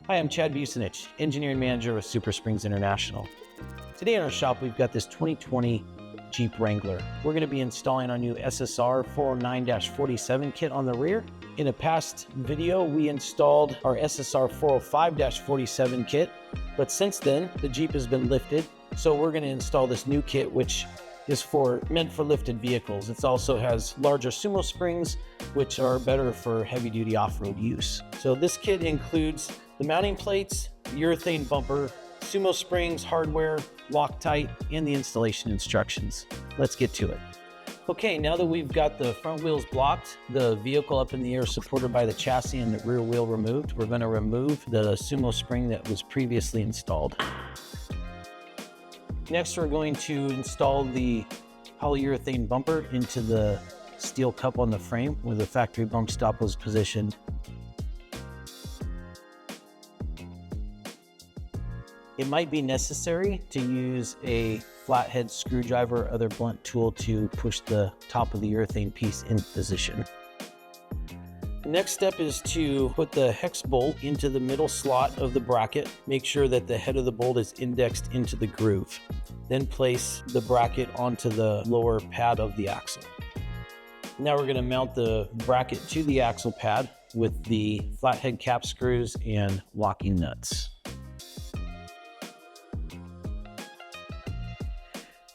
Hi, I'm Chad Busenich, Engineering Manager with SuperSprings International. Today in our shop, we've got this 2020 Jeep Wrangler. We're going to be installing our new SSR 409-47 kit on the rear. In a past video, we installed our SSR 405-47 kit, but since then, the Jeep has been lifted. So we're going to install this new kit, which is meant for lifted vehicles. It also has larger SumoSprings, which are better for heavy-duty off-road use. So this kit includes the mounting plates, the urethane bumper, SumoSprings hardware, Loctite, and the installation instructions. Let's get to it. Okay, now that we've got the front wheels blocked, the vehicle up in the air supported by the chassis and the rear wheel removed, we're going to remove the SumoSpring that was previously installed. Next, we're going to install the polyurethane bumper into the steel cup on the frame where the factory bump stop was positioned. It might be necessary to use a flathead screwdriver or other blunt tool to push the top of the urethane piece in position. The next step is to put the hex bolt into the middle slot of the bracket. Make sure that the head of the bolt is indexed into the groove. Then place the bracket onto the lower pad of the axle. Now we're going to mount the bracket to the axle pad with the flathead cap screws and locking nuts.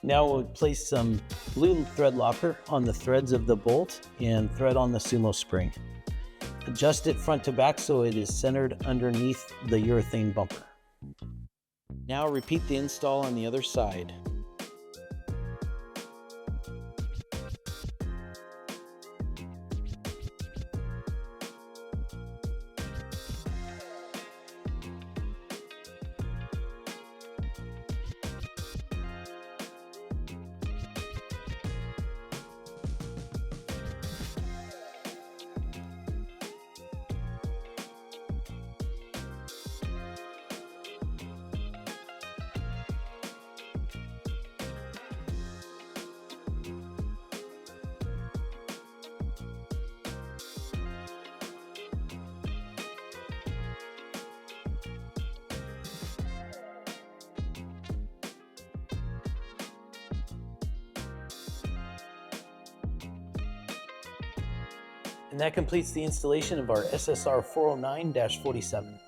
Now we'll place some blue thread locker on the threads of the bolt and thread on the SumoSpring. Adjust it front to back so it is centered underneath the urethane bumper. Now repeat the install on the other side. And that completes the installation of our SSR 409-47.